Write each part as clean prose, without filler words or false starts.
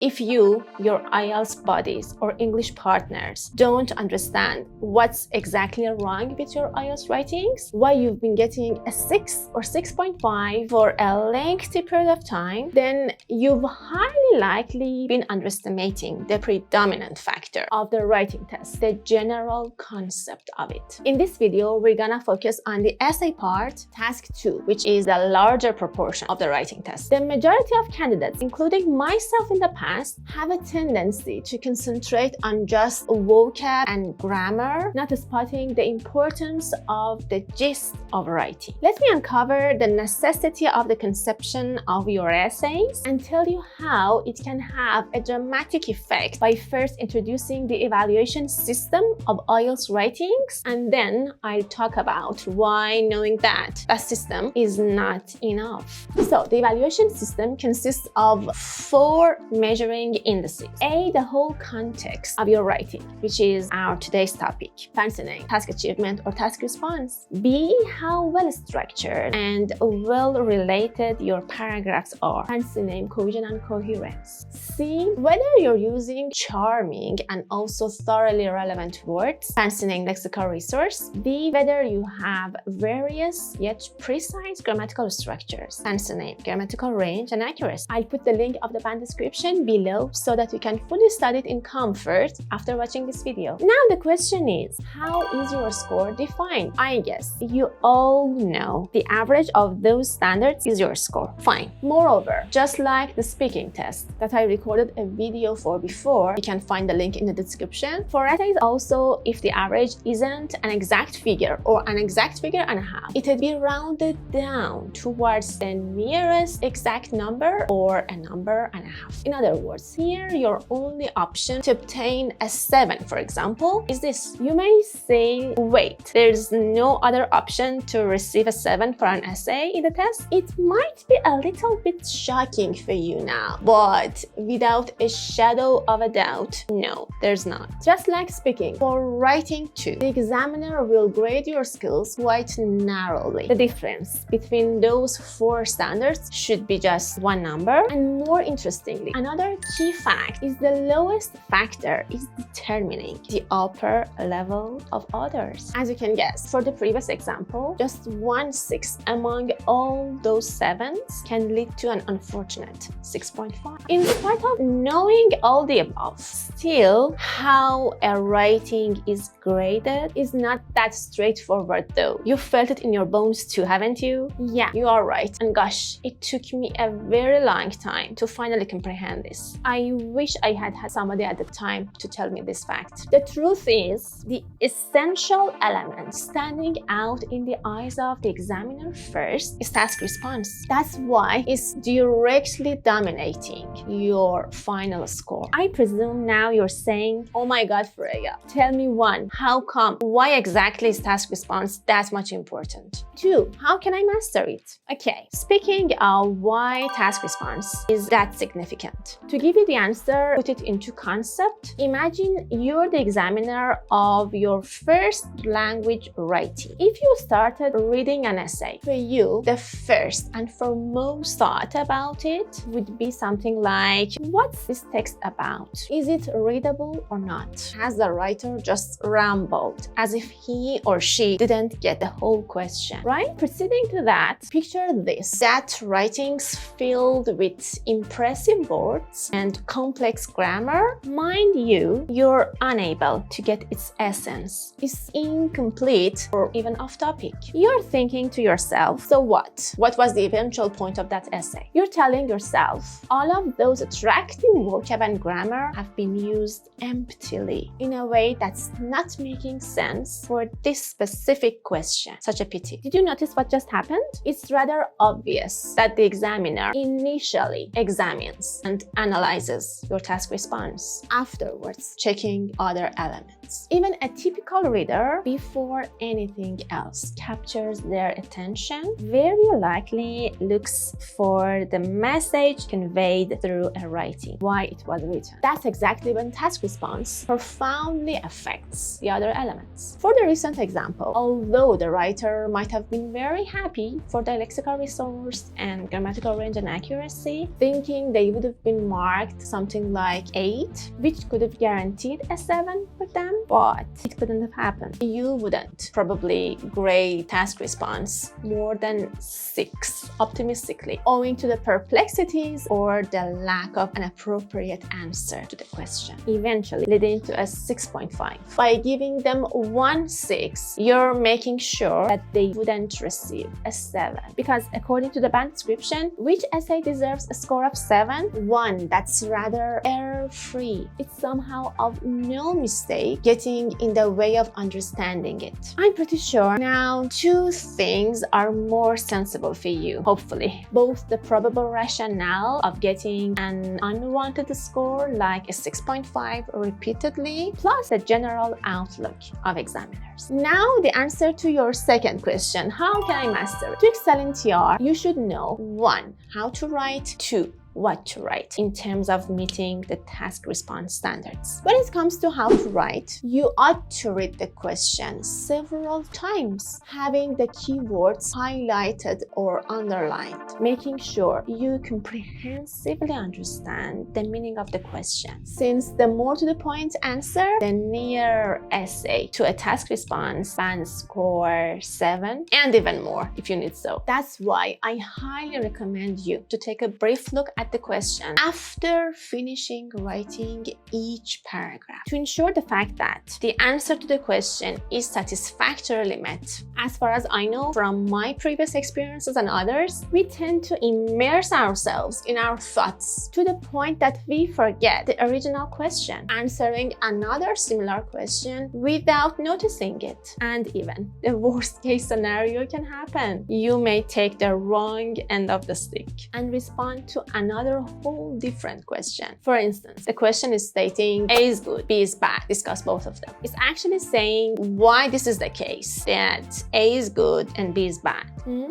If you, your IELTS buddies or English partners don't understand what's exactly wrong with your IELTS writings, why you've been getting a 6 or 6.5 for a lengthy period of time, then you've highly likely been underestimating the predominant factor of the writing test, the general concept of it. In this video, we're gonna focus on the essay part, task 2, which is the larger proportion of the writing test. The majority of candidates, including myself in the past, have a tendency to concentrate on just vocab and grammar, not spotting the importance of the gist of writing. Let me uncover the necessity of the conception of your essays and tell you how it can have a dramatic effect by first introducing the evaluation system of IELTS writings, and then I'll talk about why knowing that system is not enough. So the evaluation system consists of 4 measuring indices. A, the whole context of your writing, which is our today's topic, fancy name, task achievement or task response. B, how well structured and well related your paragraphs are, fancy name, cohesion and coherence. C, whether you're using charming and also thoroughly relevant words, fancy name, lexical resource. D, whether you have various yet precise grammatical structures, fancy name, grammatical range and accuracy. I'll put the link of the band description below so that you can fully study it in comfort after watching this video. Now the question is, how is your score defined? I guess you all know the average of those standards is your score. Fine. Moreover, just like the speaking test that I recorded a video for before, you can find the link in the description. For essays also, if the average isn't an exact figure or an exact figure and a half, it would be rounded down towards the nearest exact number or a number and a half. In other words, here your only option to obtain a 7, for example, is this. You may say, wait, there's no other option to receive a 7 for an essay in the test? It might be a little bit shocking for you now, but without a shadow of a doubt, no, there's not. Just like speaking, for writing too, the examiner will grade your skills quite narrowly. The difference between those 4 standards should be just one number, and more interestingly, another key fact is the lowest factor is determining the upper level of others. As you can guess, for the previous example, just 1/6 among all those 7s can lead to an unfortunate 6.5. In spite of knowing all the above, still how a writing is graded is not that straightforward though. You felt it in your bones too, haven't you? Yeah, you are right. And gosh, it took me a very long time to finally comprehend this. I wish I had somebody at the time to tell me this fact. The truth is, the essential element standing out in the eyes of the examiner first is task response. That's why it's directly dominating your final score. I presume now you're saying, oh my god, Freya, tell me 1, how come? Why exactly is task response that much important? 2, how can I master it? Okay, speaking of why task response is that significant. To give you the answer, put it into concept. Imagine you're the examiner of your first language writing. If you started reading an essay, for you, the first and foremost thought about it would be something like, what's this text about? Is it readable or not? Has the writer just rambled as if he or she didn't get the whole question, right? Proceeding to that, picture this, that writings filled with impressive words and complex grammar. Mind you, you're unable to get its essence. It's incomplete or even off topic. You're thinking to yourself, so what? What was the eventual point of that essay? You're telling yourself, all of those attractive vocab and grammar have been used emptily in a way that's not making sense for this specific question. Such a pity. Did you notice what just happened? It's rather obvious that the examiner initially examines and analyzes your task response, afterwards checking other elements. Even a typical reader, before anything else captures their attention, very likely looks for the message conveyed through a writing, why it was written. That's exactly given task response profoundly affects the other elements. For the recent example, although the writer might have been very happy for the lexical resource and grammatical range and accuracy, thinking they would have been marked something like 8, which could have guaranteed a 7 for them, but it couldn't have happened. You wouldn't probably grade task response more than 6, optimistically, owing to the perplexities or the lack of an appropriate answer to the question, eventually leading to a 6.5. By giving them 1 6, you're making sure that they wouldn't receive a 7. Because according to the band description, which essay deserves a score of 7? One that's rather error-free. It's somehow of no mistake getting in the way of understanding it. I'm pretty sure now 2 things are more sensible for you, hopefully. Both the probable rationale of getting an unwanted score like a 6.5 repeatedly, plus the general outlook of examiners. Now the answer to your second question, how can I master it? To excel in TR, you should know 1. How to write, 2. What to write in terms of meeting the task response standards. When it comes to how to write, you ought to read the question several times, having the keywords highlighted or underlined, making sure you comprehensively understand the meaning of the question. Since the more to the point answer, the nearer essay to a task response band score 7 and even more if you need so. That's why I highly recommend you to take a brief look at the question after finishing writing each paragraph to ensure the fact that the answer to the question is satisfactorily met. As far as I know from my previous experiences and others, we tend to immerse ourselves in our thoughts to the point that we forget the original question, answering another similar question without noticing it. And even the worst case scenario can happen. You may take the wrong end of the stick and respond to another whole different question. For instance, the question is stating A is good, B is bad. Discuss both of them. It's actually saying why this is the case, that A is good and B is bad.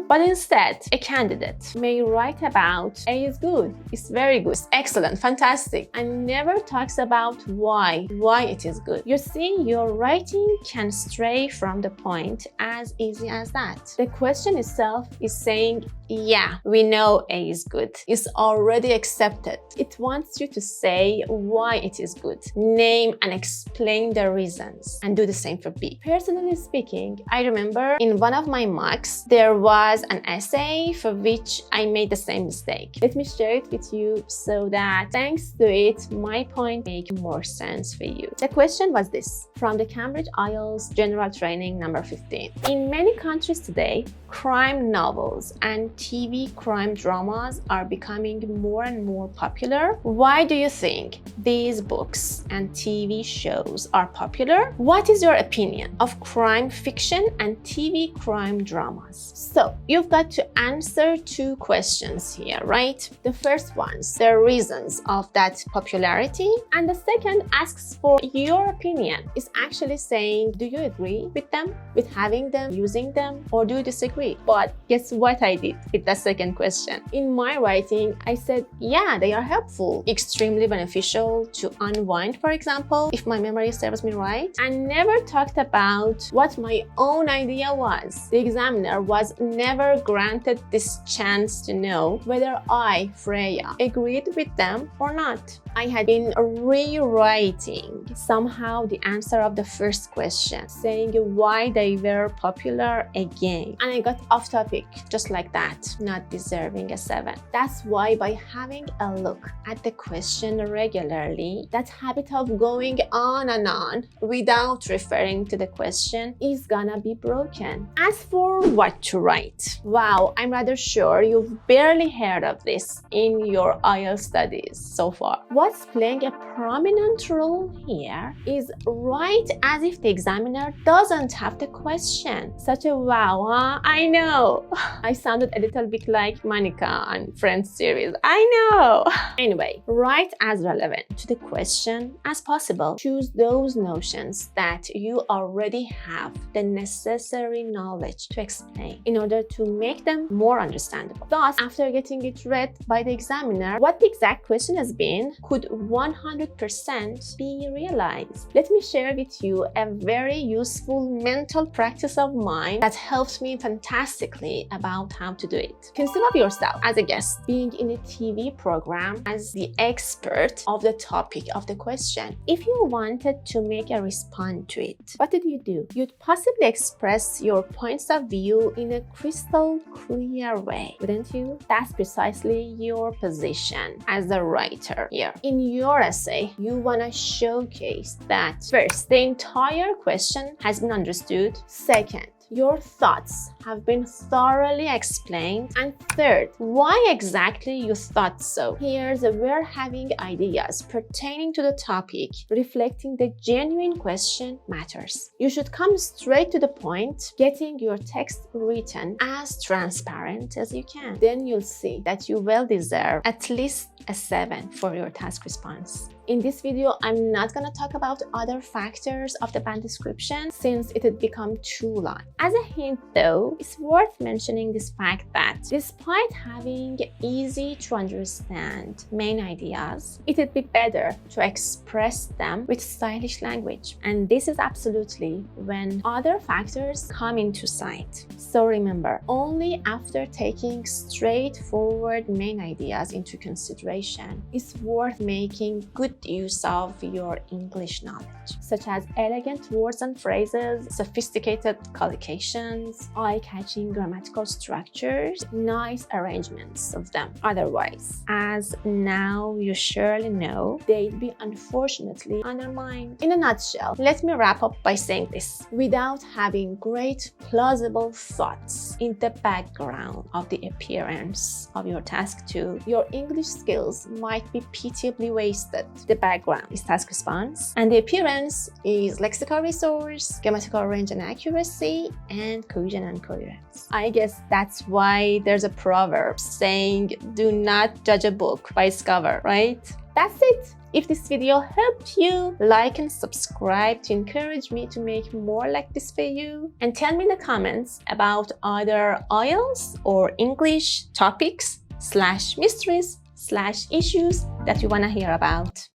But instead, a candidate may write about A is good, it's very good, it's excellent, fantastic, and never talks about why it is good. You see, your writing can stray from the point as easy as that. The question itself is saying, yeah, we know A is good. It's already accepted. It wants you to say why it is good. Name and explain the reasons, and do the same for B. Personally speaking, I remember in one of my mocks, there was an essay for which I made the same mistake. Let me share it with you so that thanks to it, my point make more sense for you. The question was this, from the Cambridge IELTS General Training number 15. In many countries today, crime novels and TV crime dramas are becoming more and more popular. Why do you think these books and TV shows are popular? What is your opinion of crime fiction and TV crime dramas? So you've got to answer 2 questions here, right? The first one's the reasons of that popularity, and the second asks for your opinion. It's actually saying, do you agree with them, with having them, using them, or do you disagree? But guess what I did with the second question? In my writing, I said, yeah, they are helpful, extremely beneficial to unwind, for example, if my memory serves me right, and never talked about what my own idea was. The examiner was never granted this chance to know whether I, Freya, agreed with them or not. I had been rewriting somehow the answer of the first question, saying why they were popular again. And I got off topic just like that, not deserving a 7. That's why by having a look at the question regularly, that habit of going on and on without referring to the question is gonna be broken. As for what to write, wow, I'm rather sure you've barely heard of this in your IELTS studies so far. What's playing a prominent role here is write as if the examiner doesn't have the question. Such a wow, huh? I know. I sounded a little bit like Monica on Friends series. I know. Anyway, write as relevant to the question as possible. Choose those notions that you already have the necessary knowledge to explain in order to make them more understandable. Thus, after getting it read by the examiner, what the exact question has been could 100% be realized. Let me share with you a very useful mental practice of mine that helped me fantastically about how to do it. Conceive of yourself as a guest being in a TV program as the expert of the topic of the question. If you wanted to make a response to it, what did you do? You'd possibly express your points of view in a crystal clear way, wouldn't you? That's precisely your position as a writer here. In your essay, you want to showcase that first, the entire question has been understood. Second, your thoughts have been thoroughly explained. And third, why exactly you thought so. Here's where having ideas pertaining to the topic, reflecting the genuine question matters. You should come straight to the point, getting your text written as transparent as you can. Then you'll see that you well deserve at least a 7 for your task response. In this video, I'm not going to talk about other factors of the band description since it had become too long. As a hint though, it's worth mentioning this fact that despite having easy to understand main ideas, it would be better to express them with stylish language. And this is absolutely when other factors come into sight. So remember, only after taking straightforward main ideas into consideration, it's worth making good use of your English knowledge, such as elegant words and phrases, sophisticated collocations, eye-catching grammatical structures, nice arrangements of them. Otherwise, as now you surely know, they'd be unfortunately undermined. In a nutshell, let me wrap up by saying this. Without having great plausible thoughts in the background of the appearance of your task 2, your English skills might be pitiably wasted. The background is task response, and the appearance is lexical resource, grammatical range and accuracy, and cohesion and coherence. I guess that's why there's a proverb saying, do not judge a book by its cover, right? That's it. If this video helped you, like and subscribe to encourage me to make more like this for you. And tell me in the comments about other IELTS or English topics / mysteries / issues that you want to hear about.